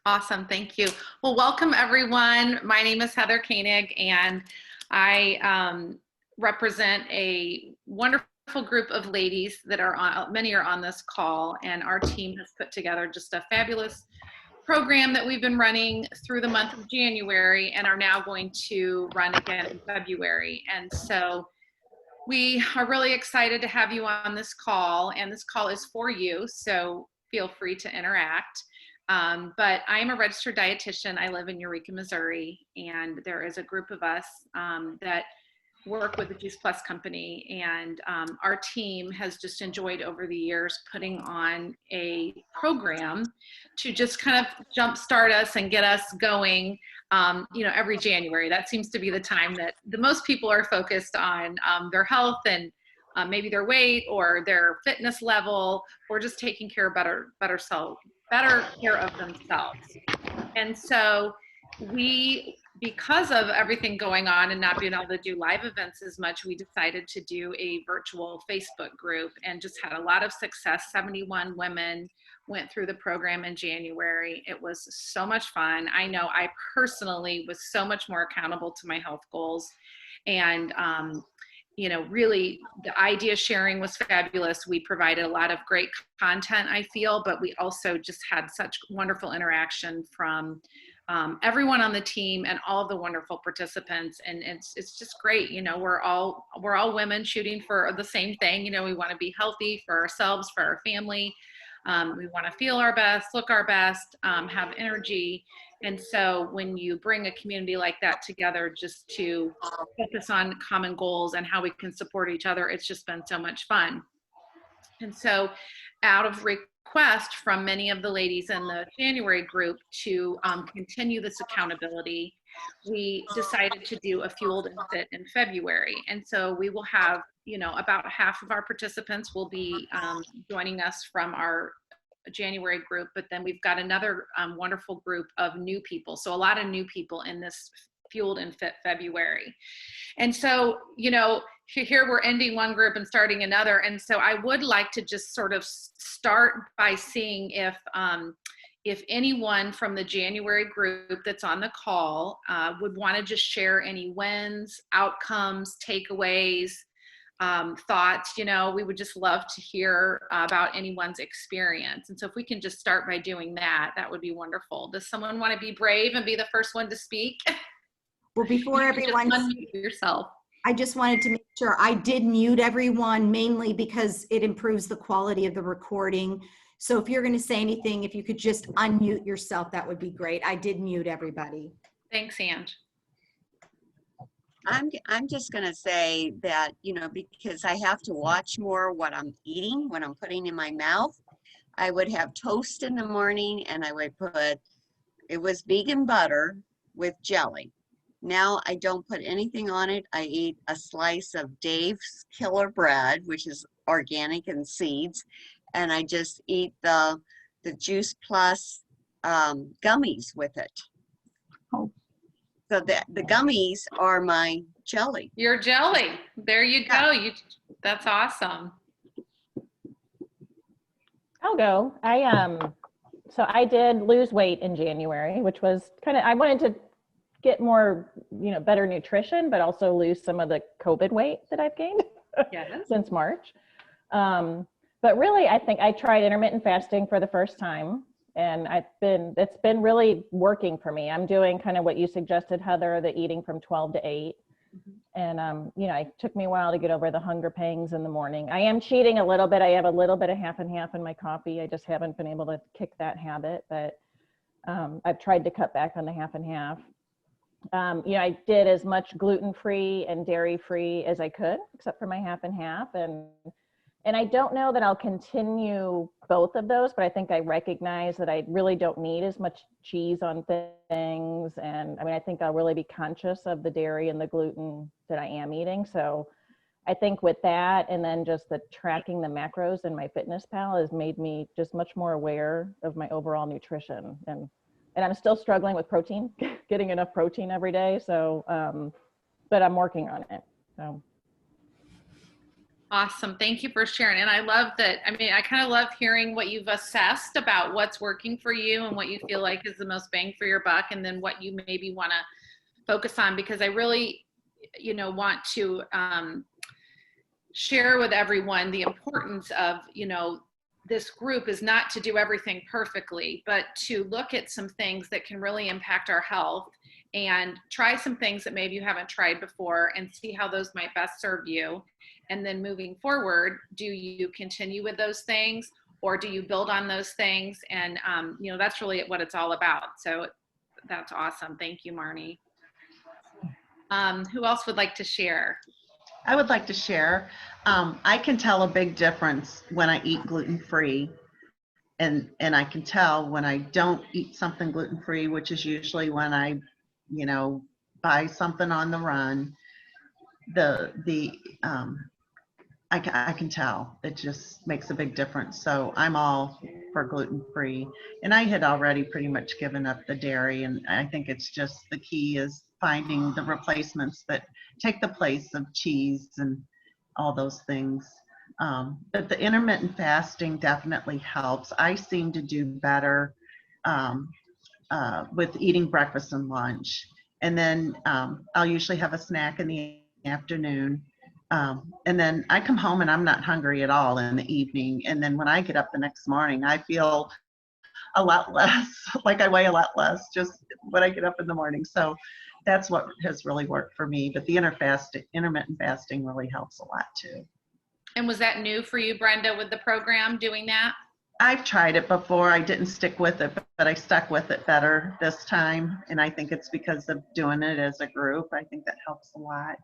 Awesome, thank you. Well, welcome everyone. My name is Heather Koenig, and I represent a wonderful group of ladies that are on, many are on this call, and our team has put together just a fabulous program that we've been running through the month of January and are now going to run again in February. And so we are really excited to have you on this call, and this call is for you, so feel free to interact. But I am a registered dietitian. I live in Eureka, Missouri, and there is a group of us that work with the Juice Plus company, and our team has just enjoyed over the years putting on a program to just kind of jumpstart us and get us going. Every January, that seems to be the time that the most people are focused on their health and maybe their weight or their fitness level, or just taking care of better care of themselves. And so because of everything going on and not being able to do live events as much, we decided to do a virtual Facebook group and just had a lot of success. 71 women went through the program in January. It was so much fun. I know I personally was so much more accountable to my health goals. And really the idea sharing was fabulous. We provided a lot of great content, I feel, but we also just had such wonderful interaction from everyone on the team and all of the wonderful participants. And it's just great. We're all women shooting for the same thing. We want to be healthy for ourselves, for our family. We want to feel our best, look our best, have energy. And so when you bring a community like that together just to focus on common goals and how we can support each other, it's just been so much fun. And so out of request from many of the ladies in the January group to continue this accountability, we decided to do a Fueled and Fit in February. And so we will have, about half of our participants will be joining us from our January group, but then we've got another wonderful group of new people. So a lot of new people in this Fueled and Fit February. And so, here we're ending one group and starting another. And so I would like to just sort of start by seeing if anyone from the January group that's on the call would want to just share any wins, outcomes, takeaways, thoughts. We would just love to hear about anyone's experience. And so if we can just start by doing that, that would be wonderful. Does someone want to be brave and be the first one to speak? Well, before everyone, unmute yourself. I just wanted to make sure I did mute everyone, mainly because it improves the quality of the recording. So if you're going to say anything, if you could just unmute yourself, that would be great. I did mute everybody. Thanks, Ange. I'm just going to say that, because I have to watch more what I'm eating, what I'm putting in my mouth. I would have toast in the morning and I would it was vegan butter with jelly. Now I don't put anything on it. I eat a slice of Dave's Killer Bread, which is organic and seeds, and I just eat the Juice Plus gummies with it. Oh. So the gummies are my jelly. Your jelly. There you go. That's awesome. I'll go. So I did lose weight in January, which was I wanted to get more, better nutrition, but also lose some of the COVID weight that I've gained since March. But really, I think I tried intermittent fasting for the first time, and it's been really working for me. I'm doing kind of what you suggested, Heather, the eating from 12 to 8. And, it took me a while to get over the hunger pangs in the morning. I am cheating a little bit. I have a little bit of half and half in my coffee. I just haven't been able to kick that habit, but I've tried to cut back on the half and half. I did as much gluten-free and dairy-free as I could, except for my half and half. And I don't know that I'll continue both of those, but I think I recognize that I really don't need as much cheese on things. And I think I'll really be conscious of the dairy and the gluten that I am eating. So I think with that, and then just the tracking the macros in my Fitness Pal has made me just much more aware of my overall nutrition. And I'm still struggling with protein, getting enough protein every day. So, but I'm working on it. So. Awesome. Thank you for sharing. And I love that. I mean, I kind of love hearing what you've assessed about what's working for you and what you feel like is the most bang for your buck, and then what you maybe want to focus on, because I really, want to share with everyone the importance of, this group is not to do everything perfectly, but to look at some things that can really impact our health and try some things that maybe you haven't tried before and see how those might best serve you. And then moving forward, do you continue with those things, or do you build on those things? And, that's really what it's all about. So that's awesome. Thank you, Marnie. Who else would like to share? I would like to share. I can tell a big difference when I eat gluten-free, and I can tell when I don't eat something gluten-free, which is usually when I, buy something on the run. I can tell it just makes a big difference. So I'm all for gluten-free, and I had already pretty much given up the dairy, and I think it's just the key is finding the replacements that take the place of cheese and all those things. But the intermittent fasting definitely helps. I seem to do better with eating breakfast and lunch, and then I'll usually have a snack in the afternoon. And then I come home and I'm not hungry at all in the evening. And then when I get up the next morning, I feel a lot less, like I weigh a lot less just when I get up in the morning. So that's what has really worked for me. But the intermittent fasting really helps a lot too. And was that new for you, Brenda, with the program doing that? I've tried it before. I didn't stick with it, but I stuck with it better this time. And I think it's because of doing it as a group. I think that helps a lot.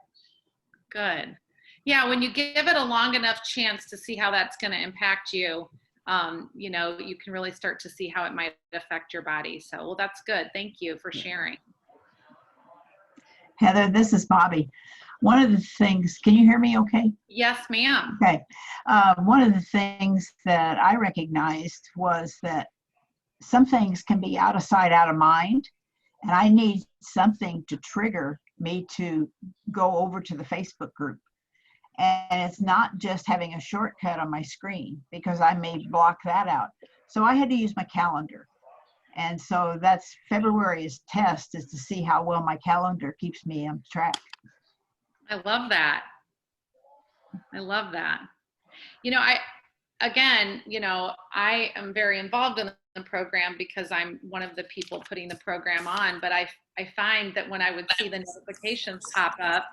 Good. Yeah, when you give it a long enough chance to see how that's going to impact you, you can really start to see how it might affect your body. So, well, that's good. Thank you for sharing. Heather, this is Bobby. One of the things, can you hear me okay? Yes, ma'am. Okay. One of the things that I recognized was that some things can be out of sight, out of mind. And I need something to trigger me to go over to the Facebook group. And it's not just having a shortcut on my screen, because I may block that out. So I had to use my calendar. And so that's February's test, is to see how well my calendar keeps me on track. I love that. I love that. I am very involved in the program because I'm one of the people putting the program on, but I find that when I would see the notifications pop up,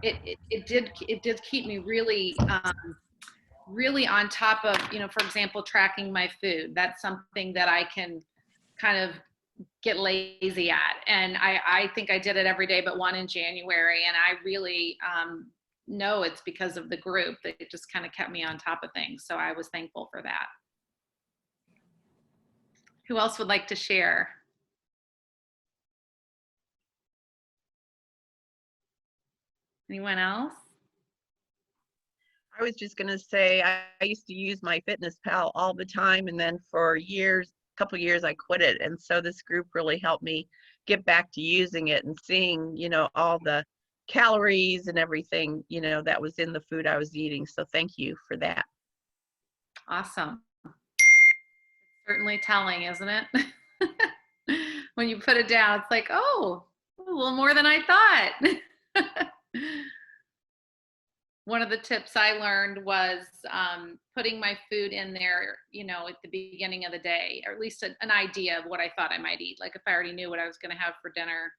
it did keep me really on top of, for example, tracking my food. That's something that I can kind of get lazy at. And I think I did it every day but one in January. And I really know it's because of the group that it just kind of kept me on top of things. So I was thankful for that. Who else would like to share? Anyone else? I was just going to say, I used to use my Fitness Pal all the time, and then for couple years, I quit it. And so this group really helped me get back to using it and seeing, all the calories and everything, that was in the food I was eating. So thank you for that. Awesome. Certainly telling, isn't it? When you put it down, it's like, oh, a little more than I thought. One of the tips I learned was putting my food in there, at the beginning of the day, or at least an idea of what I thought I might eat. Like if I already knew what I was going to have for dinner,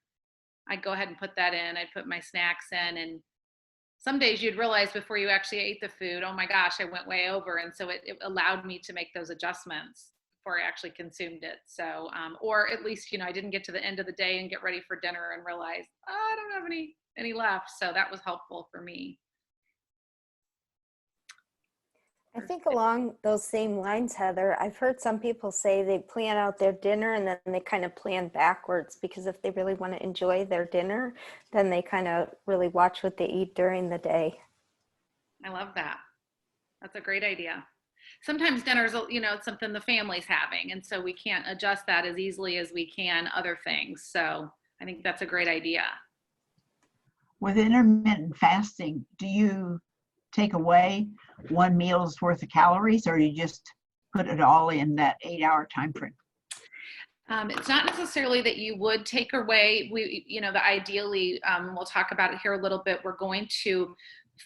I'd go ahead and put that in. I'd put my snacks in, and some days you'd realize before you actually ate the food, oh my gosh, I went way over. And so it allowed me to make those adjustments before I actually consumed it. So, or at least, I didn't get to the end of the day and get ready for dinner and realize, oh, I don't have any left. So that was helpful for me. I think along those same lines, Heather, I've heard some people say they plan out their dinner and then they kind of plan backwards, because if they really want to enjoy their dinner, then they kind of really watch what they eat during the day. I love that. That's a great idea. Sometimes dinner's, it's something the family's having, and so we can't adjust that as easily as we can other things. So I think that's a great idea. With intermittent fasting, do you take away one meal's worth of calories, or you just put it all in that 8-hour time frame? It's not necessarily that you would take away, ideally, we'll talk about it here a little bit. We're going to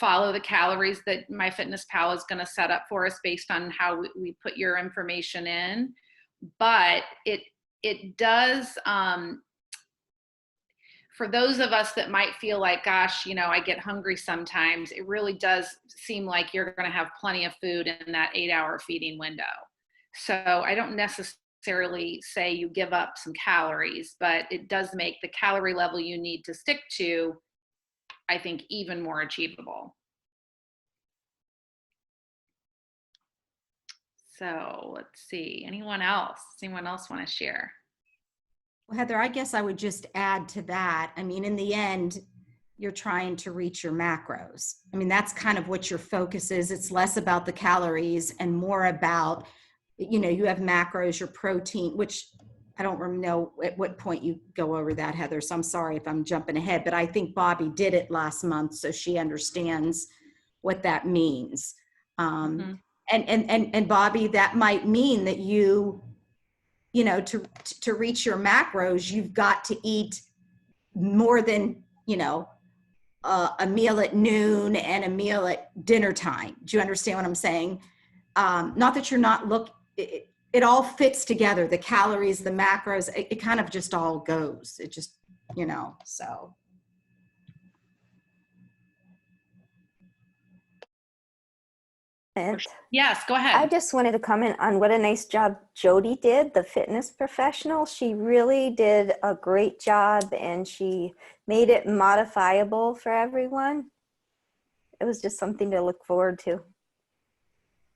follow the calories that MyFitnessPal is going to set up for us based on how we put your information in. But it does, for those of us that might feel like, gosh, I get hungry sometimes, it really does seem like you're going to have plenty of food in that 8-hour feeding window. So I don't necessarily say you give up some calories, but it does make the calorie level you need to stick to, I think, even more achievable. So let's see, anyone else want to share? Well, Heather, I guess I would just add to that. I mean, in the end, you're trying to reach your macros. I mean, that's kind of what your focus is. It's less about the calories and more about, you have macros, your protein, which I don't know at what point you go over that, Heather. So I'm sorry if I'm jumping ahead, but I think Bobby did it last month, so she understands what that means. And Bobby, that might mean that to reach your macros, you've got to eat more than, a meal at noon and a meal at dinner time. Do you understand what I'm saying? Not that you're not it all fits together. The calories, the macros, it kind of just all goes. It just, so. Yes, go ahead. I just wanted to comment on what a nice job Jody did, the fitness professional. She really did a great job, and she made it modifiable for everyone. It was just something to look forward to.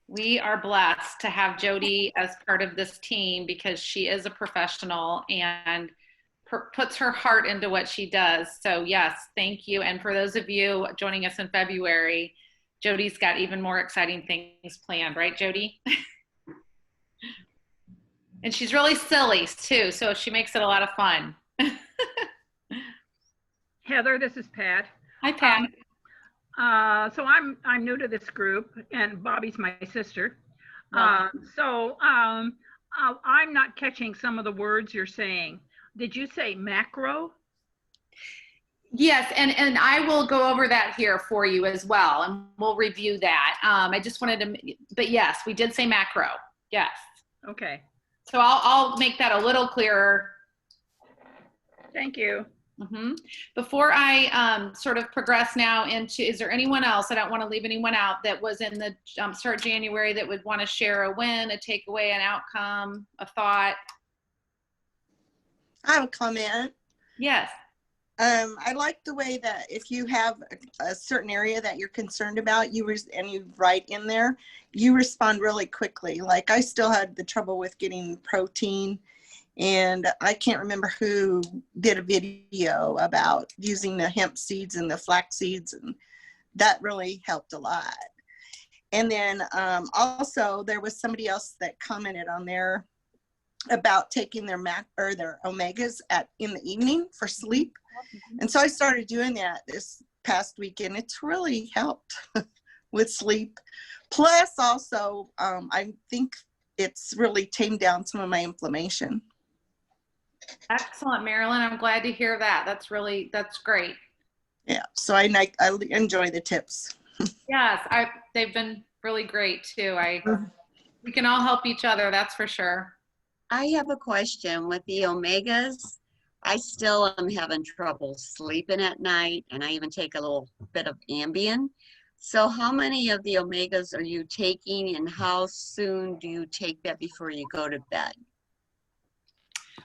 We are blessed to have Jody as part of this team because she is a professional and puts her heart into what she does. So yes, thank you. And for those of you joining us in February, Jody's got even more exciting things planned, right, Jody? And she's really silly too, so she makes it a lot of fun. Heather, this is Pat. Hi, Pat. So I'm new to this group, and Bobby's my sister. So I'm not catching some of the words you're saying. Did you say macro? Yes, and I will go over that here for you as well, and we'll review that. I just wanted to, but yes, we did say macro. Yes. Okay. So I'll make that a little clearer. Thank you. Before I sort of progress now into, is there anyone else, I don't want to leave anyone out, that was in the Jumpstart January that would want to share a win, a takeaway, an outcome, a thought? I have a comment. Yes. I like the way that if you have a certain area that you're concerned about, and you write in there, you respond really quickly. Like I still had the trouble with getting protein, and I can't remember who did a video about using the hemp seeds and the flax seeds, and that really helped a lot. And then also there was somebody else that commented on there about taking their their omegas in the evening for sleep. And so I started doing that this past weekend. It's really helped with sleep. Plus also, I think it's really tamed down some of my inflammation. Excellent, Marilyn. I'm glad to hear that. That's great. Yeah, so I enjoy the tips. Yes, they've been really great too. We can all help each other, that's for sure. I have a question with the omegas. I still am having trouble sleeping at night, and I even take a little bit of Ambien. So how many of the omegas are you taking, and how soon do you take that before you go to bed?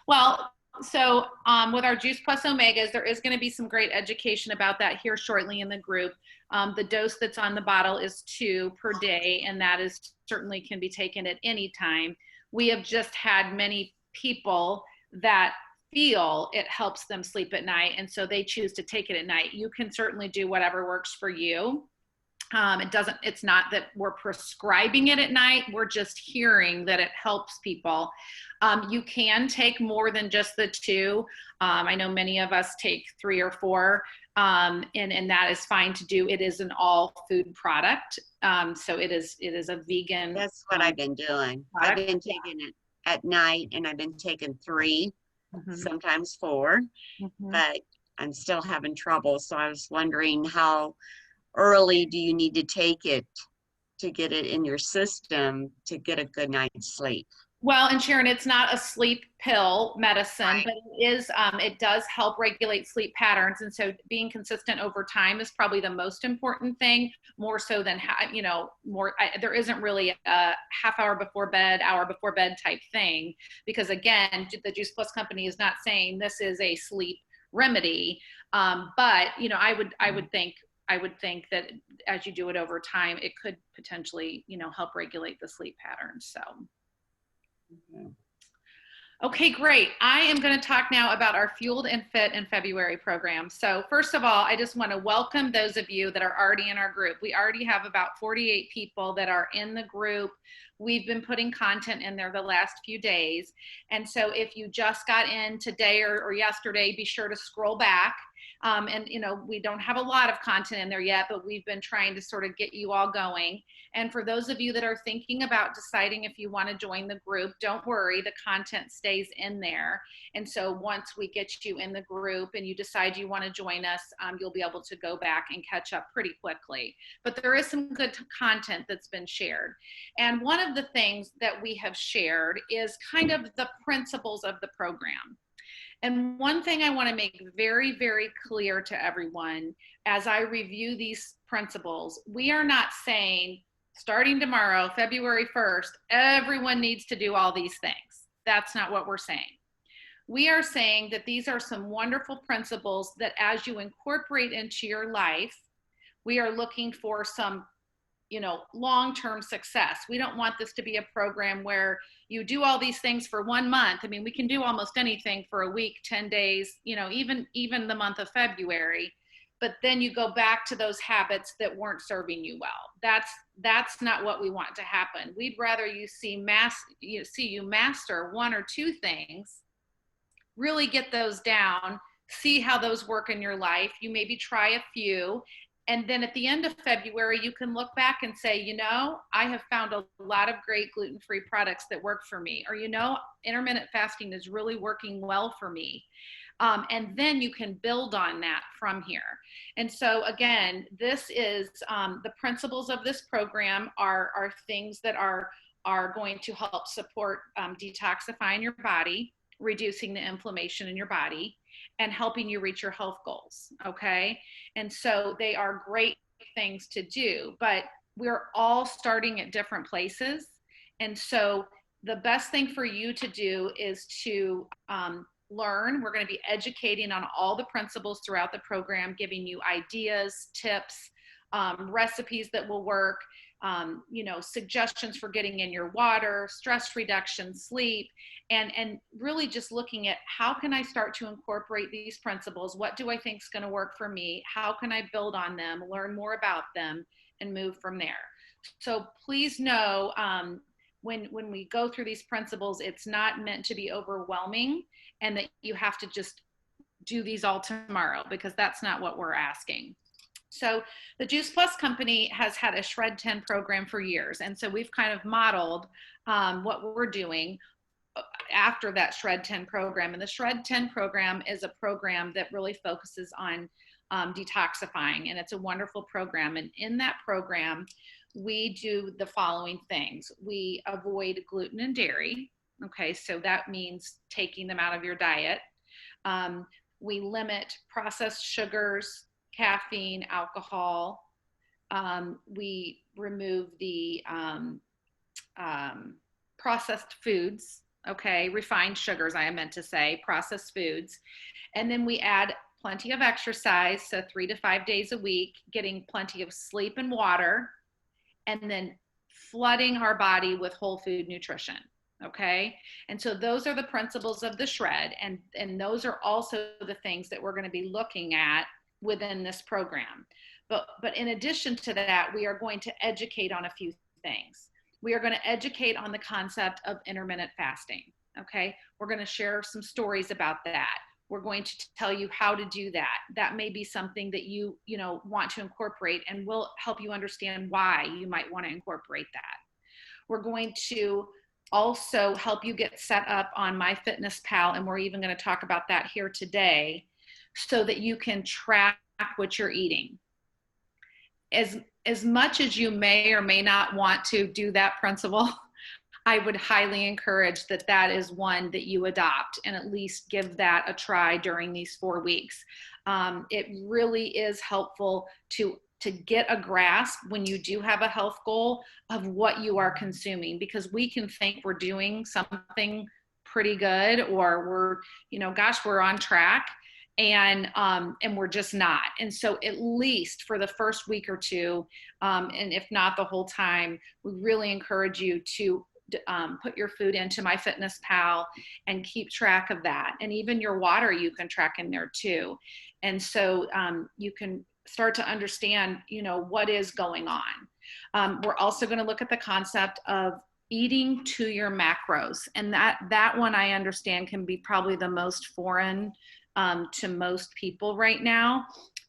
Well, so with our Juice Plus Omegas, there is going to be some great education about that here shortly in the group. The dose that's on the bottle is 2 per day, and that is certainly can be taken at any time. We have just had many people that feel it helps them sleep at night, and so they choose to take it at night. You can certainly do whatever works for you. It's not that we're prescribing it at night. We're just hearing that it helps people. You can take more than just the 2. I know many of us take 3 or 4, and that is fine to do. It is an all food product. So it is a vegan. That's what I've been doing. product. I've been taking it at night, and I've been taking 3, sometimes 4, but I'm still having trouble. So I was wondering, how early do you need to take it to get it in your system to get a good night's sleep? Well, and Sharon, it's not a sleep pill medicine, Right. but it does help regulate sleep patterns. And so being consistent over time is probably the most important thing, more so than, there isn't really a half hour before bed, hour before bed type thing, because again, the Juice Plus company is not saying this is a sleep remedy. But, I would think that as you do it over time, it could potentially, help regulate the sleep patterns. So. Okay, great. I am going to talk now about our Fueled and Fit in February program. So first of all, I just want to welcome those of you that are already in our group. We already have about 48 people that are in the group. We've been putting content in there the last few days. And so if you just got in today or yesterday, be sure to scroll back. And we don't have a lot of content in there yet, but we've been trying to sort of get you all going. And for those of you that are thinking about deciding if you want to join the group, don't worry, the content stays in there. And so once we get you in the group and you decide you want to join us, you'll be able to go back and catch up pretty quickly. But there is some good content that's been shared. And one of the things that we have shared is kind of the principles of the program. And one thing I want to make very, very clear to everyone as I review these principles, we are not saying starting tomorrow, February 1st, everyone needs to do all these things. That's not what we're saying. We are saying that these are some wonderful principles that as you incorporate into your life, we are looking for some long-term success. We don't want this to be a program where you do all these things for 1 month. I mean, we can do almost anything for a week, 10 days, even the month of February, but then you go back to those habits that weren't serving you well. That's not what we want to happen. We'd rather you see you master 1 or 2 things, really get those down, see how those work in your life. You maybe try a few. And then at the end of February, you can look back and say, I have found a lot of great gluten-free products that work for me. Or, intermittent fasting is really working well for me. And then you can build on that from here. And so again, this is the principles of this program are things that are going to help support detoxifying your body, reducing the inflammation in your body, and helping you reach your health goals, okay? And so they are great things to do, but we're all starting at different places. And so the best thing for you to do is to learn. We're going to be educating on all the principles throughout the program, giving you ideas, tips, recipes that will work, suggestions for getting in your water, stress reduction, sleep, and really just looking at how can I start to incorporate these principles? What do I think is going to work for me? How can I build on them, learn more about them, and move from there? So please know when we go through these principles, it's not meant to be overwhelming and that you have to just do these all tomorrow, because that's not what we're asking. So the Juice Plus company has had a Shred 10 program for years. And so we've kind of modeled what we're doing after that Shred 10 program. And the Shred 10 program is a program that really focuses on detoxifying. And it's a wonderful program. And in that program, we do the following things. We avoid gluten and dairy. Okay, so that means taking them out of your diet. We limit processed sugars, caffeine, alcohol. We remove the processed foods, okay, refined sugars, I meant to say, processed foods. And then we add plenty of exercise, so 3 to 5 days a week, getting plenty of sleep and water, and then flooding our body with whole food nutrition. Okay. And so those are the principles of the Shred. And those are also the things that we're going to be looking at within this program. But in addition to that, we are going to educate on a few things. We are going to educate on the concept of intermittent fasting. Okay. We're going to share some stories about that. We're going to tell you how to do that. That may be something that you want to incorporate, and we'll help you understand why you might want to incorporate that. We're going to also help you get set up on MyFitnessPal, and we're even going to talk about that here today, so that you can track what you're eating. As much as you may or may not want to do that principle, I would highly encourage that that is one that you adopt and at least give that a try during these 4 weeks. It really is helpful to get a grasp when you do have a health goal of what you are consuming, because we can think we're doing something pretty good, or we're on track, and we're just not. And so at least for the first week or two, and if not the whole time, we really encourage you to put your food into MyFitnessPal and keep track of that. And even your water you can track in there too. And so you can start to understand, what is going on. We're also going to look at the concept of eating to your macros. And that one I understand can be probably the most foreign to most people right now.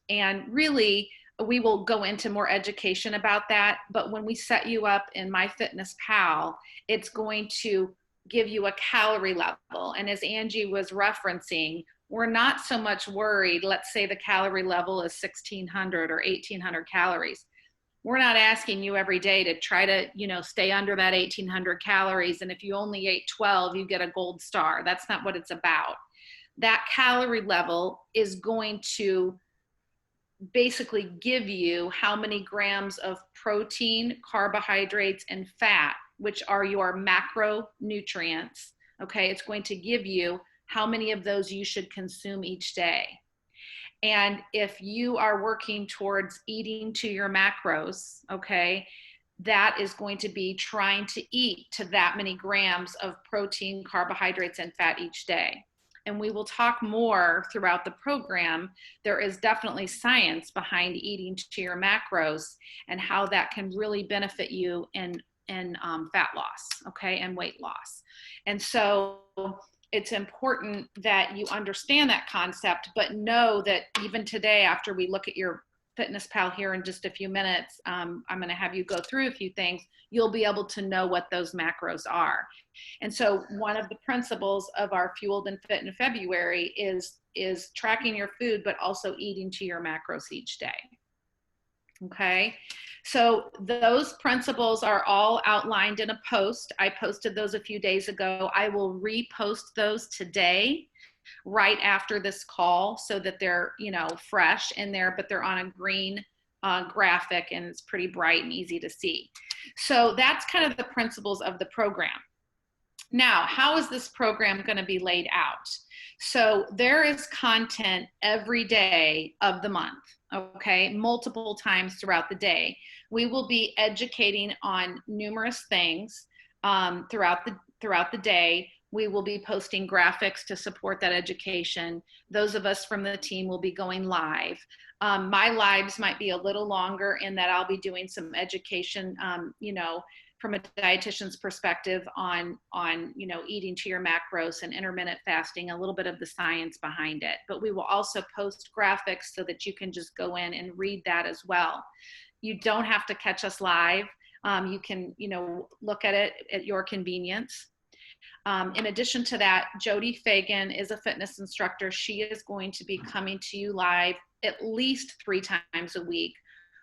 And really, we will go into more education about that. But when we set you up in MyFitnessPal, it's going to give you a calorie level. And as Angie was referencing, we're not so much worried. Let's say the calorie level is 1,600 or 1,800 calories. We're not asking you every day to try to, stay under that 1,800 calories. And if you only ate 12, you get a gold star. That's not what it's about. That calorie level is going to basically give you how many grams of protein, carbohydrates, and fat, which are your macronutrients. Okay, it's going to give you how many of those you should consume each day. And if you are working towards eating to your macros, okay, that is going to be trying to eat to that many grams of protein, carbohydrates, and fat each day. And we will talk more throughout the program. There is definitely science behind eating to your macros and how that can really benefit you in fat loss, okay, and weight loss. And so it's important that you understand that concept, but know that even today, after we look at your FitnessPal here in just a few minutes, I'm going to have you go through a few things. You'll be able to know what those macros are. And so one of the principles of our Fueled and Fit in February is tracking your food, but also eating to your macros each day. Okay, so those principles are all outlined in a post. I posted those a few days ago. I will repost those today, right after this call, so that they're, fresh in there, but they're on a green graphic, and it's pretty bright and easy to see. So that's kind of the principles of the program. Now, how is this program going to be laid out? So there is content every day of the month, okay, multiple times throughout the day. We will be educating on numerous things throughout the day. We will be posting graphics to support that education. Those of us from the team will be going live. My lives might be a little longer in that I'll be doing some education, from a dietitian's perspective on eating to your macros and intermittent fasting, a little bit of the science behind it. But we will also post graphics so that you can just go in and read that as well. You don't have to catch us live. You can, look at it at your convenience. In addition to that, Jody Fagan is a fitness instructor. She is going to be coming to you live at least 3 times a week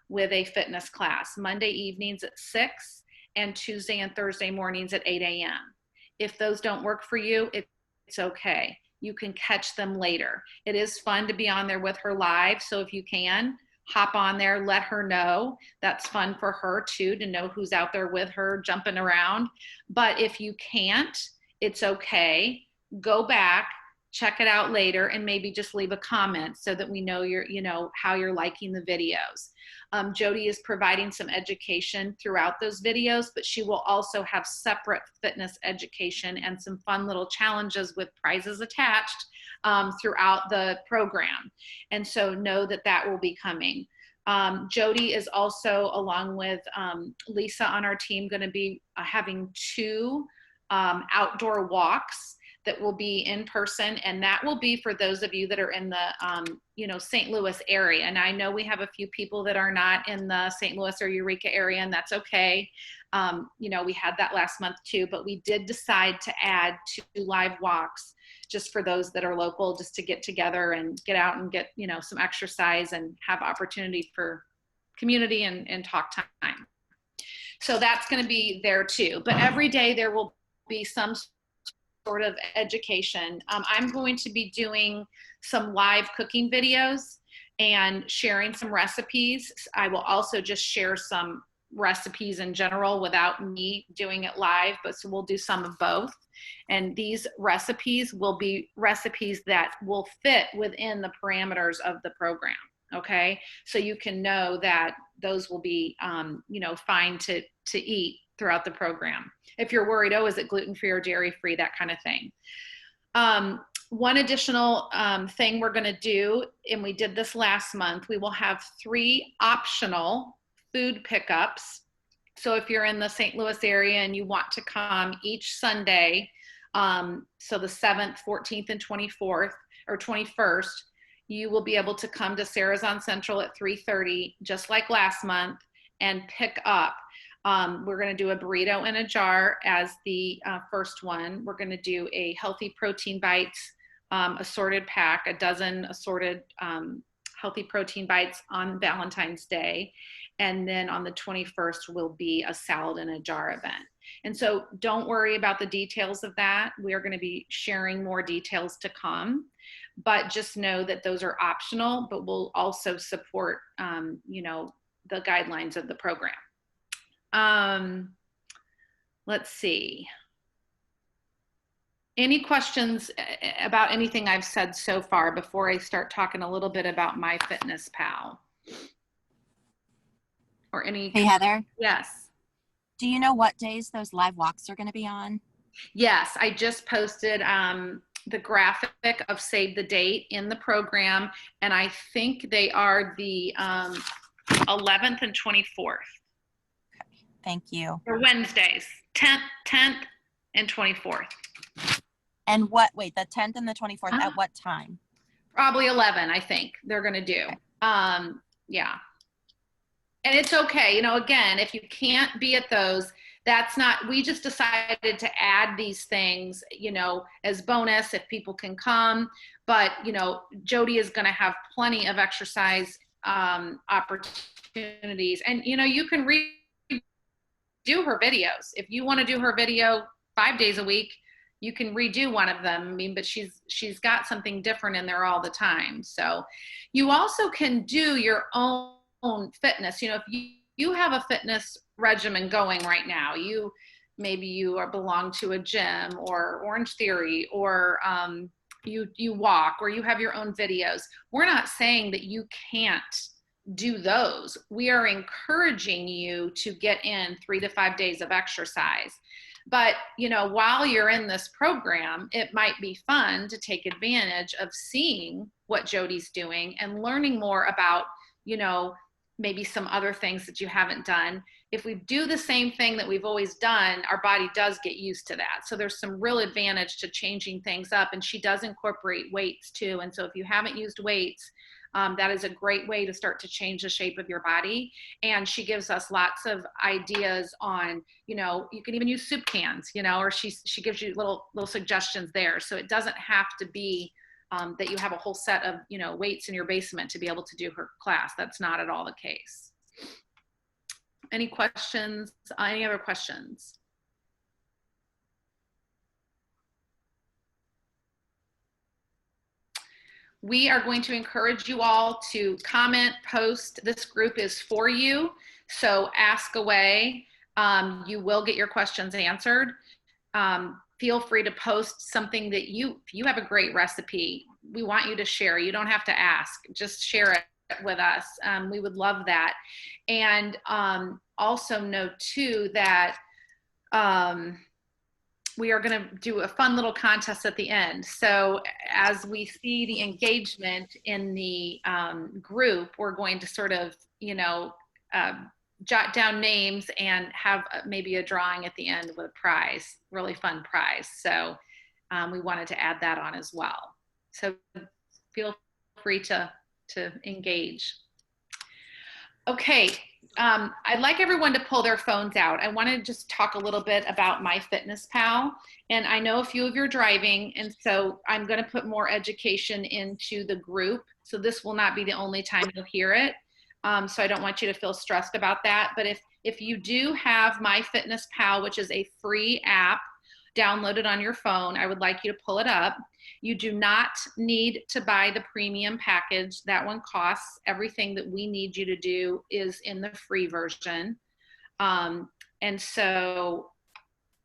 with a fitness class, Monday evenings at 6 and Tuesday and Thursday mornings at 8 a.m. If those don't work for you, it's okay. You can catch them later. It is fun to be on there with her live. So if you can, hop on there, let her know. That's fun for her too, to know who's out there with her jumping around. But if you can't, it's okay. Go back, check it out later, and maybe just leave a comment so that we know how you're liking the videos. Jody is providing some education throughout those videos, but she will also have separate fitness education and some fun little challenges with prizes attached throughout the program. And so know that will be coming. Jody is also, along with Lisa on our team, going to be having 2 outdoor walks that will be in person, and that will be for those of you that are in the St. Louis area. And I know we have a few people that are not in the St. Louis or Eureka area, and that's okay. We had that last month too, but we did decide to add 2 live walks just for those that are local, just to get together and get out and get some exercise and have opportunity for community and talk time. So that's going to be there too. But every day there will be some sort of education. I'm going to be doing some live cooking videos and sharing some recipes. I will also just share some recipes in general without me doing it live, but so we'll do some of both. And these recipes will be recipes that will fit within the parameters of the program. Okay, so you can know that those will be fine to eat throughout the program. If you're worried, oh, is it gluten-free or dairy-free, that kind of thing. One additional thing we're going to do, and we did this last month, we will have 3 optional food pickups. So if you're in the St. Louis area and you want to come each Sunday, so the 7th, 14th, and 24th or 21st, you will be able to come to Sarah's on Central at 3:30, just like last month, and pick up. We're going to do a burrito in a jar as the first one. We're going to do a healthy protein bites assorted pack, a dozen assorted healthy protein bites on Valentine's Day. And then on the 21st will be a salad in a jar event. And so don't worry about the details of that. We are going to be sharing more details to come, but just know that those are optional, but we'll also support, the guidelines of the program. Let's see. Any questions about anything I've said so far before I start talking a little bit about MyFitnessPal? Or any? Hey, Heather. Yes. Do you know what days those live walks are going to be on? Yes, I just posted the graphic of save the date in the program, and I think they are the 11th and 24th. Okay, thank you. Or Wednesdays, 10th and 24th. And wait, the 10th and the 24th, at what time? Probably 11, I think they're going to do. Okay. Yeah. And it's okay. Again, if you can't be at those, that's not, we just decided to add these things, as bonus if people can come. But, Jody is going to have plenty of exercise opportunities. And, you can redo her videos. If you want to do her video 5 days a week, you can redo one of them. But she's got something different in there all the time. So you also can do your own fitness. If you have a fitness regimen going right now, maybe you belong to a gym or Orange Theory, or you walk, or you have your own videos. We're not saying that you can't do those. We are encouraging you to get in 3 to 5 days of exercise. But, while you're in this program, it might be fun to take advantage of seeing what Jody's doing and learning more about, maybe some other things that you haven't done. If we do the same thing that we've always done, our body does get used to that. So there's some real advantage to changing things up. And she does incorporate weights too. And so if you haven't used weights, that is a great way to start to change the shape of your body. And she gives us lots of ideas on, you can even use soup cans, or she gives you little suggestions there. So it doesn't have to be that you have a whole set of, weights in your basement to be able to do her class. That's not at all the case. Any questions? Any other questions? We are going to encourage you all to comment, post. This group is for you, so ask away. You will get your questions answered. Feel free to post something that if you have a great recipe, we want you to share. You don't have to ask, just share it with us. We would love that. And also know too that we are going to do a fun little contest at the end. So as we see the engagement in the group, we're going to sort of you know, jot down names and have maybe a drawing at the end with a prize, really fun prize. So we wanted to add that on as well. So feel free to engage. Okay, I'd like everyone to pull their phones out. I want to just talk a little bit about MyFitnessPal. And I know a few of you are driving, and so I'm going to put more education into the group. So this will not be the only time you'll hear it. So I don't want you to feel stressed about that. But if you do have MyFitnessPal, which is a free app downloaded on your phone, I would like you to pull it up. You do not need to buy the premium package. That one costs. Everything that we need you to do is in the free version. And so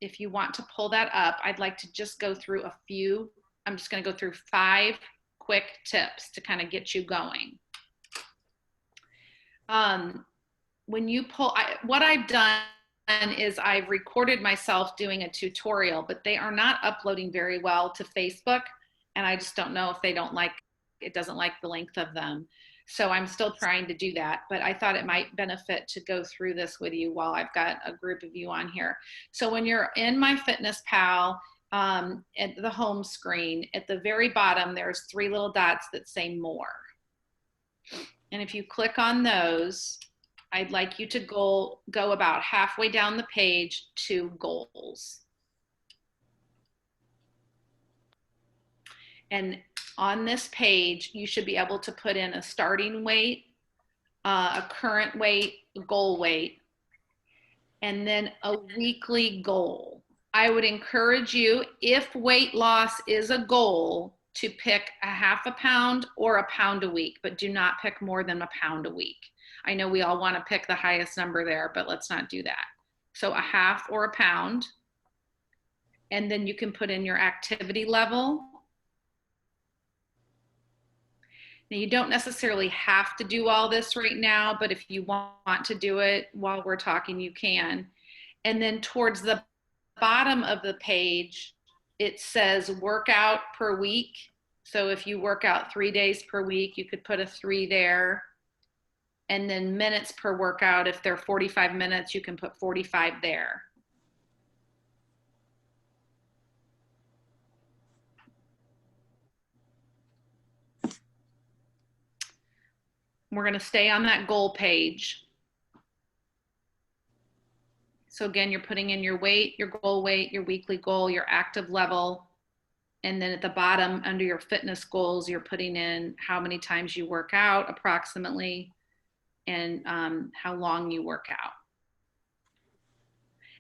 if you want to pull that up, I'd like to just go through a few. I'm just going to go through 5 quick tips to kind of get you going. When you pull, what I've done is I've recorded myself doing a tutorial, but they are not uploading very well to Facebook. And I just don't know if they don't like, it doesn't like the length of them. So I'm still trying to do that, but I thought it might benefit to go through this with you while I've got a group of you on here. So when you're in MyFitnessPal, at the home screen, at the very bottom, there's 3 little dots that say more. And if you click on those, I'd like you to go about halfway down the page to goals. And on this page, you should be able to put in a starting weight, a current weight, goal weight, and then a weekly goal. I would encourage you, if weight loss is a goal, to pick a ½ pound or a pound a week, but do not pick more than a pound a week. I know we all want to pick the highest number there, but let's not do that. So a half or a pound, and then you can put in your activity level. Now, you don't necessarily have to do all this right now, but if you want to do it while we're talking, you can. And then towards the bottom of the page, it says workout per week. So if you work out 3 days per week, you could put a 3 there. And then minutes per workout, if they're 45 minutes, you can put 45 there. We're going to stay on that goal page. So again, you're putting in your weight, your goal weight, your weekly goal, your active level. And then at the bottom under your fitness goals, you're putting in how many times you work out approximately, and how long you work out.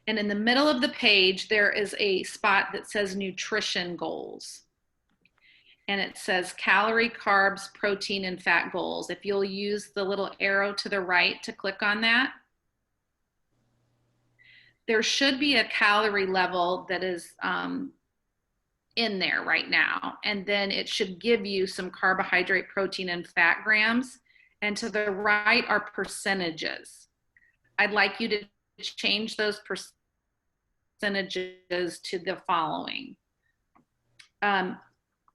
And in the middle of the page, there is a spot that says nutrition goals. And it says calorie, carbs, protein, and fat goals. If you'll use the little arrow to the right to click on that, there should be a calorie level that is in there right now. And then it should give you some carbohydrate, protein, and fat grams. And to the right are percentages. I'd like you to change those percentages to the following.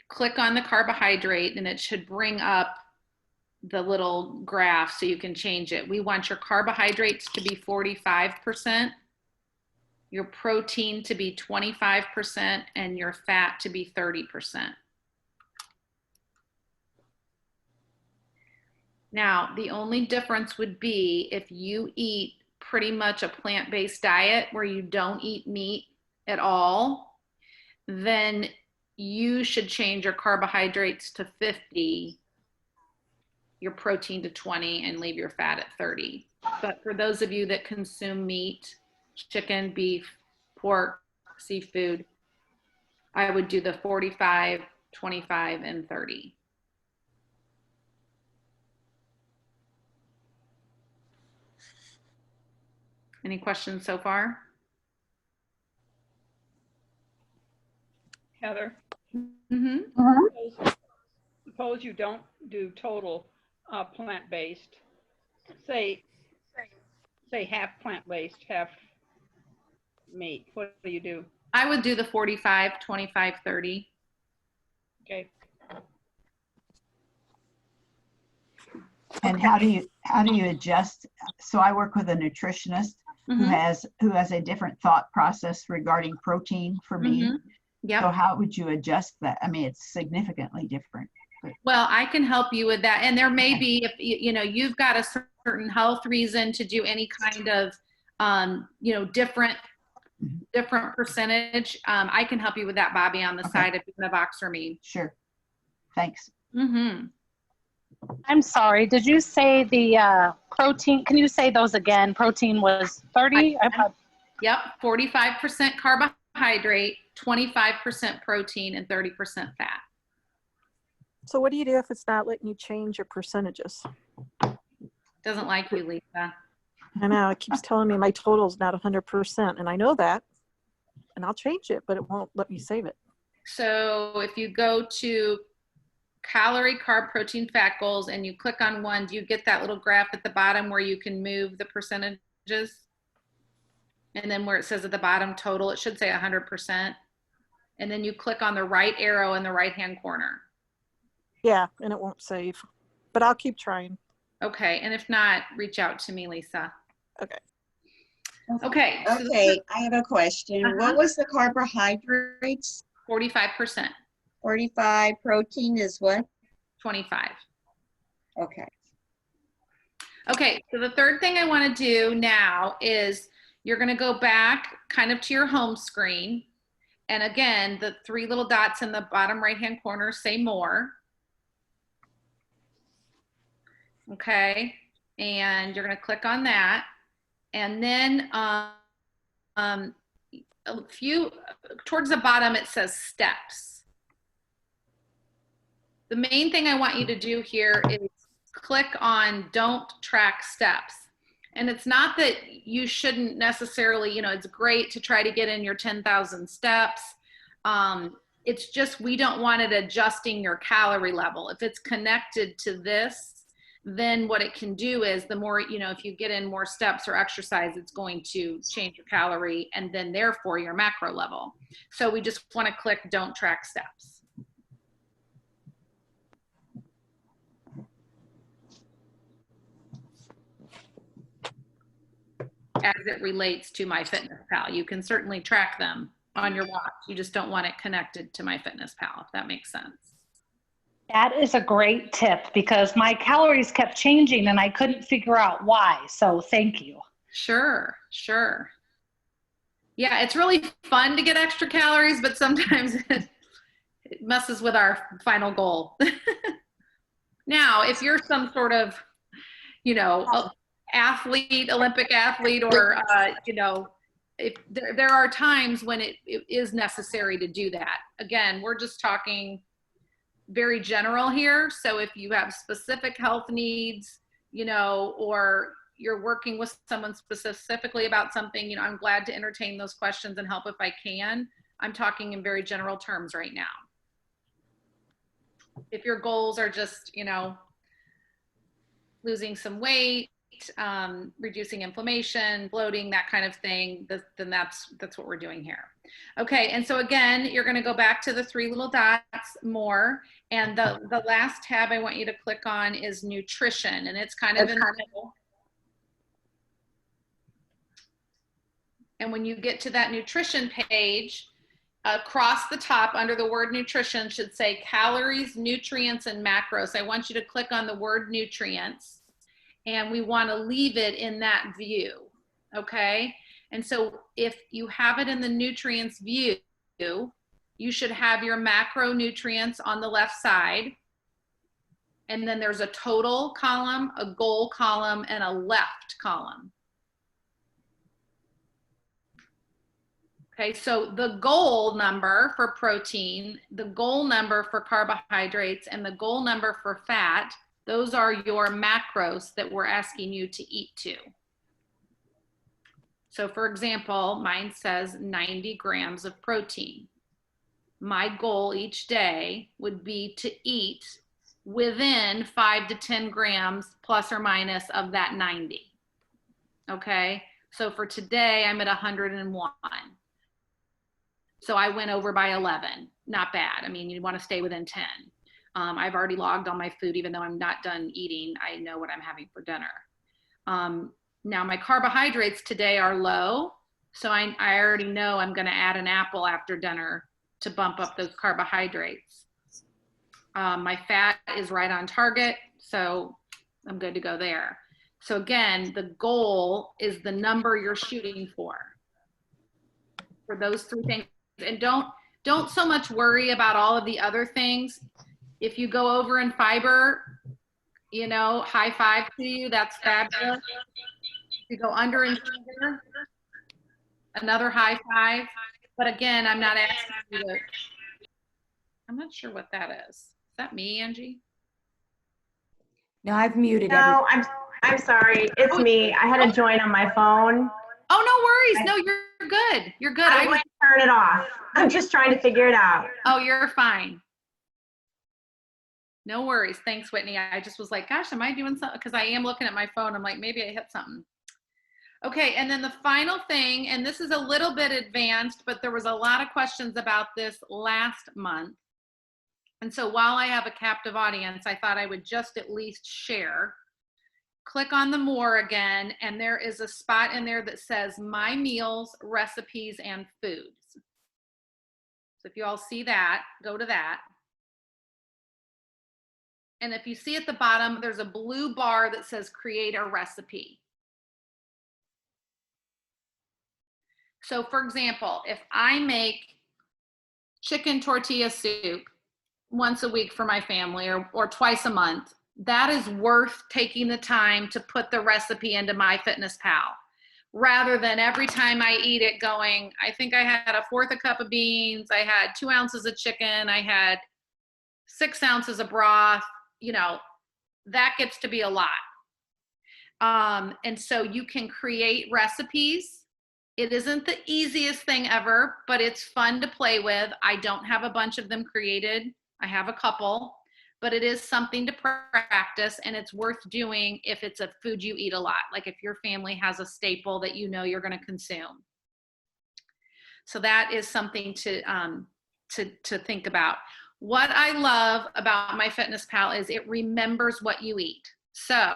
Click on the carbohydrate and it should bring up the little graph so you can change it. We want your carbohydrates to be 45%, your protein to be 25%, and your fat to be 30%. Now, the only difference would be if you eat pretty much a plant-based diet where you don't eat meat at all, then you should change your carbohydrates to 50, your protein to 20, and leave your fat at 30. But for those of you that consume meat, chicken, beef, pork, seafood, I would do the 45, 25, and 30. Any questions so far? Heather, Mm-hmm. suppose you don't do total plant-based. Say half plant-based, half meat. What do you do? I would do the 45, 25, 30. Okay. And how do you adjust? So I work with a nutritionist who has a different thought process regarding protein for me. Yep. So how would you adjust that? I mean, it's significantly different. Well, I can help you with that. And there may be, if you know, you've got a certain health reason to do any kind of, you know, different percentage. I can help you with that, Bobby, on the side of Oxermine. Sure. Thanks. I'm sorry. Did you say the protein? Can you say those again? Protein was 30? Yep. 45% carbohydrate, 25% protein, and 30% fat. So what do you do if it's not letting you change your percentages? Doesn't like you, Lisa. I know, it keeps telling me my total's not 100%, and I know that, and I'll change it, but it won't let me save it. So if you go to calorie, carb, protein, fat goals, and you click on one, do you get that little graph at the bottom where you can move the percentages? And then where it says at the bottom total, it should say 100%. And then you click on the right arrow in the right-hand corner. Yeah, and it won't save, but I'll keep trying. Okay, and if not, reach out to me, Lisa. Okay. Okay. Okay, I have a question. What was the carbohydrates? 45%. 45. Protein is what? 25. Okay. Okay, so the third thing I want to do now is you're going to go back kind of to your home screen. And again, the three little dots in the bottom right-hand corner say more. Okay, and you're going to click on that. And then a few, towards the bottom, it says steps. The main thing I want you to do here is click on don't track steps. And it's not that you shouldn't necessarily, you know, it's great to try to get in your 10,000 steps. It's just we don't want it adjusting your calorie level. If it's connected to this, then what it can do is the more, you know, if you get in more steps or exercise, it's going to change your calorie and then therefore your macro level. So we just want to click don't track steps. As it relates to MyFitnessPal, you can certainly track them on your watch. You just don't want it connected to MyFitnessPal, if that makes sense. That is a great tip because my calories kept changing and I couldn't figure out why. So thank you. Sure, sure. Yeah, it's really fun to get extra calories, but sometimes it messes with our final goal. Now, if you're some sort of, you know, athlete, Olympic athlete, or, you know, if there are times when it is necessary to do that. Again, we're just talking very general here. So if you have specific health needs, you know, or you're working with someone specifically about something, you know, I'm glad to entertain those questions and help if I can. I'm talking in very general terms right now. If your goals are just, you know, losing some weight, reducing inflammation, bloating, that kind of thing, then that's what we're doing here. Okay, and so again, you're going to go back to the three little dots, more, and the last tab I want you to click on is nutrition, and it's kind of in the middle. And when you get to that nutrition page, across the top under the word nutrition should say calories, nutrients, and macros. I want you to click on the word nutrients. And we want to leave it in that view, okay? And so if you have it in the nutrients view, you should have your macronutrients on the left side. And then there's a total column, a goal column, and a left column. Okay, so the goal number for protein, the goal number for carbohydrates, and the goal number for fat, those are your macros that we're asking you to eat to. So for example, mine says 90 grams of protein. My goal each day would be to eat within 5 to 10 grams plus or minus of that 90. Okay, so for today, I'm at 101. So I went over by 11, not bad. I mean, you want to stay within 10. I've already logged all my food, even though I'm not done eating. I know what I'm having for dinner. Now my carbohydrates today are low, so I already know I'm going to add an apple after dinner to bump up those carbohydrates. My fat is right on target, so I'm good to go there. So again, the goal is the number you're shooting for those three things. And don't so much worry about all of the other things. If you go over in fiber, you know, high five to you, that's fabulous. If you go under in sugar, another high five. But again, I'm not asking you to, I'm not sure what that is. Is that me, Angie? No, I've muted No, I'm sorry. It's me. I had to join on my phone. Oh, no worries. No, you're good. You're good. I'm going to turn it off. I'm just trying to figure it out. Oh, you're fine. No worries. Thanks, Whitney. I just was like, gosh, am I doing something? Because I am looking at my phone. I'm like, maybe I hit something. Okay, and then the final thing, and this is a little bit advanced, but there was a lot of questions about this last month. And so while I have a captive audience, I thought I would just at least share. Click on the more again, and there is a spot in there that says my meals, recipes, and foods. So if you all see that, go to that. And if you see at the bottom, there's a blue bar that says create a recipe. So for example, if I make chicken tortilla soup once a week for my family or twice a month, that is worth taking the time to put the recipe into MyFitnessPal, rather than every time I eat it going, I think I had a fourth a cup of beans, I had 2 ounces of chicken, I had 6 ounces of broth, you know, that gets to be a lot. And so you can create recipes. It isn't the easiest thing ever, but it's fun to play with. I don't have a bunch of them created. I have a couple, but it is something to practice, and it's worth doing if it's a food you eat a lot, like if your family has a staple that you know you're going to consume. So that is something to think about. What I love about MyFitnessPal is it remembers what you eat. So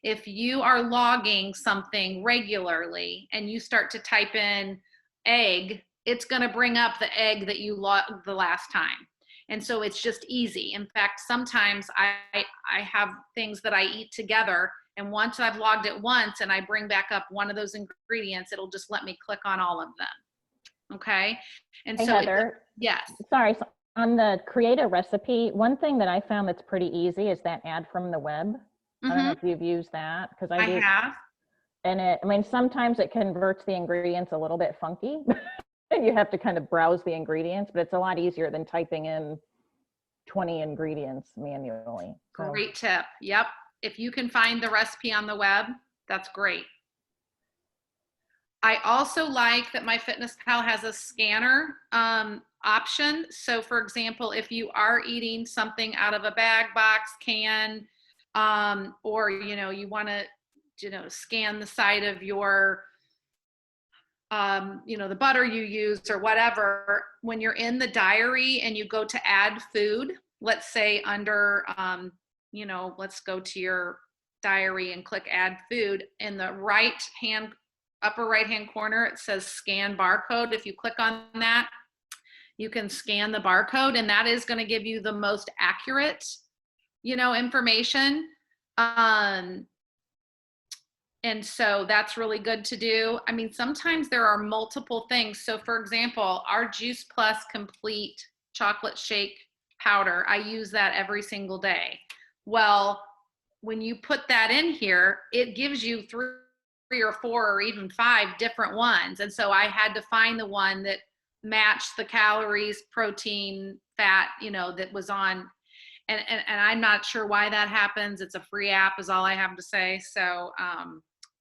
if you are logging something regularly and you start to type in egg, it's going to bring up the egg that you logged the last time. And so it's just easy. In fact, sometimes I have things that I eat together, and once I've logged it once and I bring back up one of those ingredients, it'll just let me click on all of them. Okay. And Hey, so Heather. yes. Sorry. So on the create a recipe, one thing that I found that's pretty easy is that add from the web. I don't know if you've used that, because I do. have. And I mean, sometimes it converts the ingredients a little bit funky. And you have to kind of browse the ingredients, but it's a lot easier than typing in 20 ingredients manually. So. Great tip. Yep. If you can find the recipe on the web, that's great. I also like that MyFitnessPal has a scanner option. So for example, if you are eating something out of a bag, box, can, or, you know, you want to, you know, scan the side of your, you know, the butter you used or whatever, when you're in the diary and you go to add food, let's say under, you know, let's go to your diary and click add food. In the upper right hand corner, it says scan barcode. If you click on that, you can scan the barcode, and that is going to give you the most accurate, you know, information. And so that's really good to do. I mean, sometimes there are multiple things. So for example, our Juice Plus Complete chocolate shake powder, I use that every single day. Well, when you put that in here, it gives you 3 or 4 or even 5 different ones. And so I had to find the one that matched the calories, protein, fat, you know, that was on. And I'm not sure why that happens. It's a free app is all I have to say. So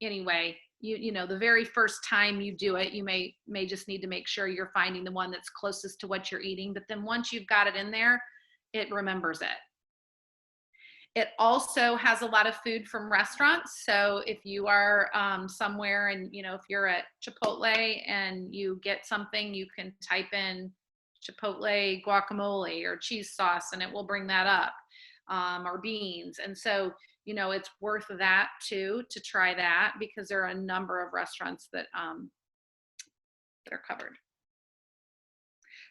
anyway, you know, the very first time you do it, you may just need to make sure you're finding the one that's closest to what you're eating. But then once you've got it in there, it remembers it. It also has a lot of food from restaurants. So if you are somewhere and, you know, if you're at Chipotle and you get something, you can type in chipotle guacamole or cheese sauce, and it will bring that up, or beans. And so, you know, it's worth that too, to try that, because there are a number of restaurants that are covered.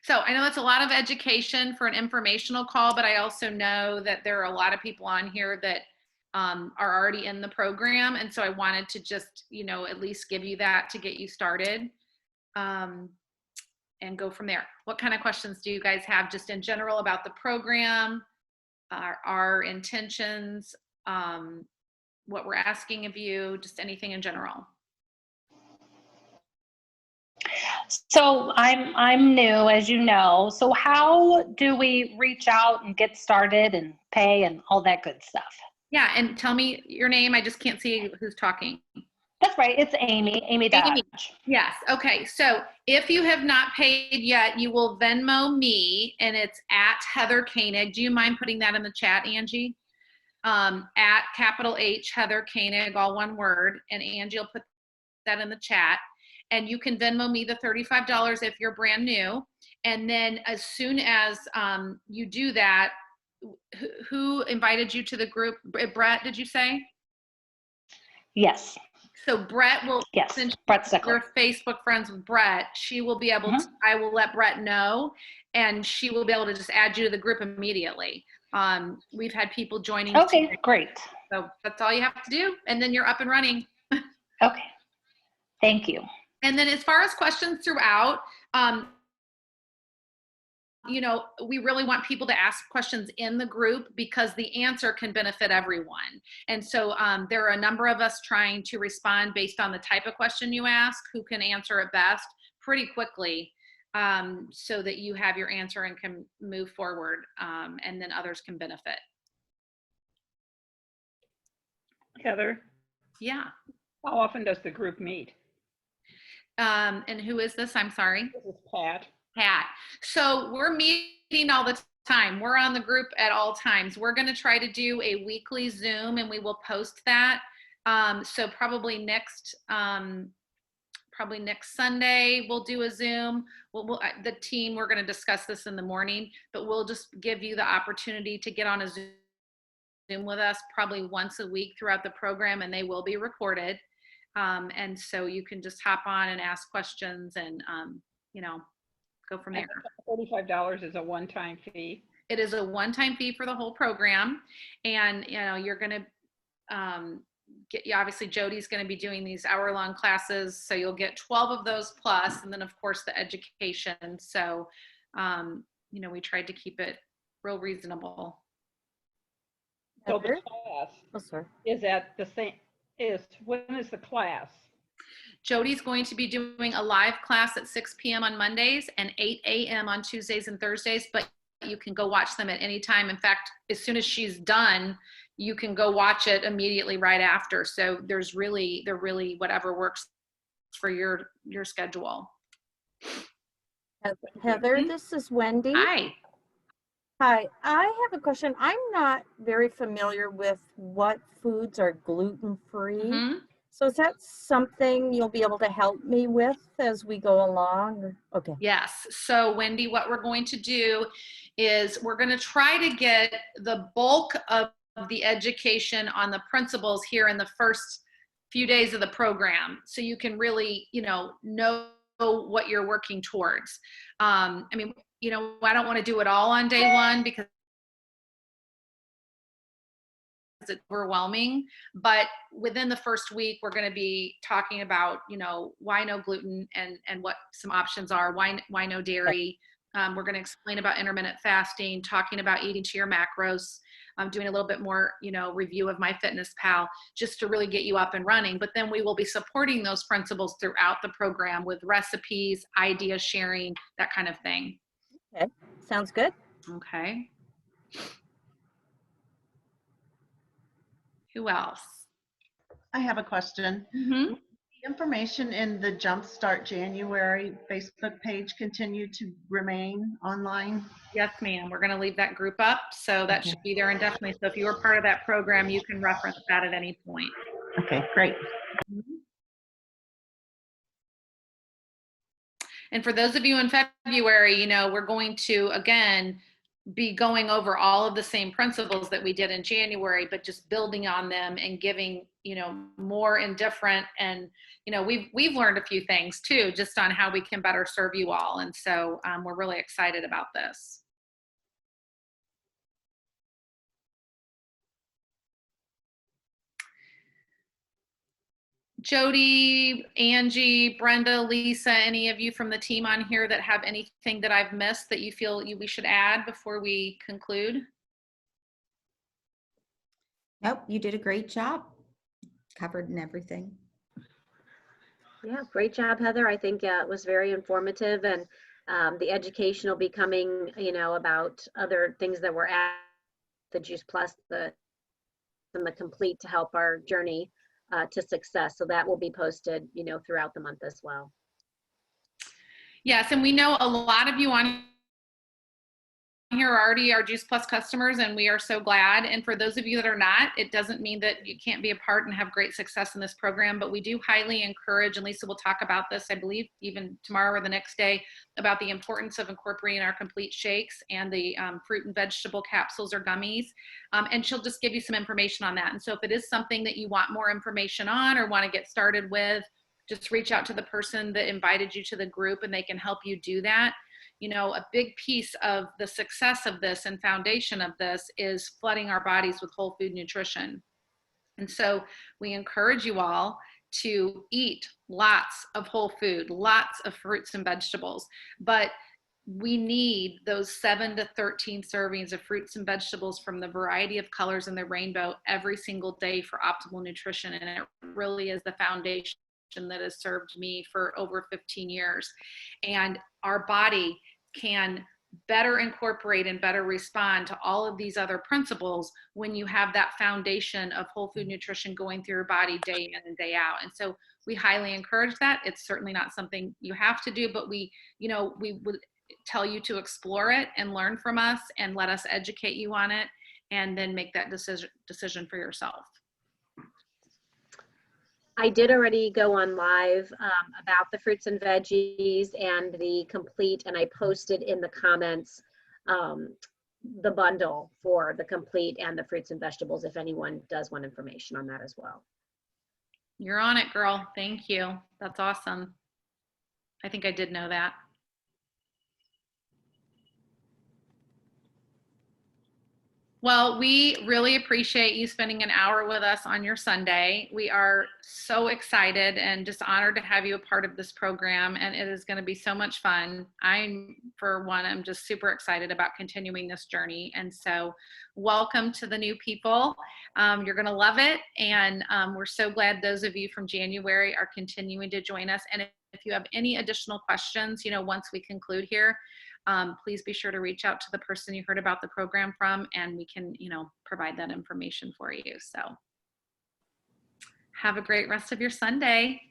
So I know that's a lot of education for an informational call, but I also know that there are a lot of people on here that are already in the program. And so I wanted to just, you know, at least give you that to get you started, and go from there. What kind of questions do you guys have just in general about the program, our intentions, what we're asking of you, just anything in general? So I'm new, as you know. So how do we reach out and get started and pay and all that good stuff? Yeah, and tell me your name. I just can't see who's talking. That's right. It's Amy Dodge. Amy. Yes. Okay. So if you have not paid yet, you will Venmo me, and it's at Heather Koenig. Do you mind putting that in the chat, Angie? At capital H Heather Koenig, all one word, and Angie will put that in the chat. And you can Venmo me the $35 if you're brand new. And then as soon as you do that, who invited you to the group? Brett, did you say? Yes. So Brett will, yes, since Brett Stickler. you're Facebook friends with Brett, she will be able to, I will let Brett know, and she will be able to just add you to the group immediately. We've had people joining. Okay, today. great. So that's all you have to do, and then you're up and running. Okay, thank you. And then as far as questions throughout, you know, we really want people to ask questions in the group because the answer can benefit everyone. And so there are a number of us trying to respond based on the type of question you ask, who can answer it best pretty quickly, so that you have your answer and can move forward, and then others can benefit. Heather? Yeah. How often does the group meet? And who is this? I'm sorry. This is Pat. Pat. So we're meeting all the time. We're on the group at all times. We're going to try to do a weekly Zoom, and we will post that. So probably next Sunday we'll do a Zoom. The team, we're going to discuss this in the morning, but we'll just give you the opportunity to get on a Zoom with us probably once a week throughout the program, and they will be recorded. And so you can just hop on and ask questions and, you know, go from there. $45 is a one-time fee. It is a one-time fee for the whole program. And, you know, you're going to obviously Jody's going to be doing these hour-long classes. So you'll get 12 of those plus, and then of course the education. So, you know, we tried to keep it real reasonable. So the class is at the same, when is the class? Jody's going to be doing a live class at 6 p.m. on Mondays and 8 a.m. on Tuesdays and Thursdays, but you can go watch them at any time. In fact, as soon as she's done, you can go watch it immediately right after. So they're really whatever works for your schedule. Heather, this is Wendy. Hi. Hi, I have a question. I'm not very familiar with what foods are gluten-free. So is that something you'll be able to help me with as we go along? Okay. Yes. So Wendy, what we're going to do is we're going to try to get the bulk of the education on the principles here in the first few days of the program, so you can really, you know what you're working towards. I mean, you know, I don't want to do it all on day one because it's overwhelming, but within the first week we're going to be talking about, you know, why no gluten and what some options are, why no dairy. We're going to explain about intermittent fasting, talking about eating to your macros. I'm doing a little bit more, you know, review of MyFitnessPal just to really get you up and running. But then we will be supporting those principles throughout the program with recipes, idea sharing, that kind of thing. Okay, sounds good. Okay. Who else? I have a question. The information in the Jumpstart January Facebook page continue to remain online? Yes, ma'am. We're going to leave that group up, so that should be there indefinitely. So if you were part of that program, you can reference that at any point. Okay, great. And for those of you in February, you know, we're going to, again, be going over all of the same principles that we did in January, but just building on them and giving, you know, more and different. And, you know, we've learned a few things too, just on how we can better serve you all. And so we're really excited about this. Jody, Angie, Brenda, Lisa, any of you from the team on here that have anything that I've missed that you feel we should add before we conclude? Nope, you did a great job. Covered in everything. Yeah, great job, Heather. I think it was very informative, and the education will be coming, you know, about other things that we're at the Juice Plus, and the Complete to help our journey to success. So that will be posted, you know, throughout the month as well. Yes, and we know a lot of you on here are already our Juice Plus customers, and we are so glad. And for those of you that are not, it doesn't mean that you can't be a part and have great success in this program, but we do highly encourage, and Lisa will talk about this, I believe, even tomorrow or the next day, about the importance of incorporating our complete shakes and the fruit and vegetable capsules or gummies. And she'll just give you some information on that. And so if it is something that you want more information on or want to get started with, just reach out to the person that invited you to the group and they can help you do that. You know, a big piece of the success of this and foundation of this is flooding our bodies with whole food nutrition. And so we encourage you all to eat lots of whole food, lots of fruits and vegetables, but we need those 7 to 13 servings of fruits and vegetables from the variety of colors in the rainbow every single day for optimal nutrition. And it really is the foundation that has served me for over 15 years. And our body can better incorporate and better respond to all of these other principles when you have that foundation of whole food nutrition going through your body day in and day out. And so we highly encourage that. It's certainly not something you have to do, but we would tell you to explore it and learn from us and let us educate you on it, and then make that decision for yourself. I did already go on live about the fruits and veggies and the Complete, and I posted in the comments the bundle for the Complete and the fruits and vegetables if anyone does want information on that as well. You're on it, girl. Thank you. That's awesome. I think I did know that. Well, we really appreciate you spending an hour with us on your Sunday. We are so excited and just honored to have you a part of this program, and it is going to be so much fun. For one, I'm just super excited about continuing this journey. And so welcome to the new people. You're going to love it. And we're so glad those of you from January are continuing to join us. And if you have any additional questions, you know, once we conclude here, please be sure to reach out to the person you heard about the program from, and we can, you know, provide that information for you. So have a great rest of your Sunday.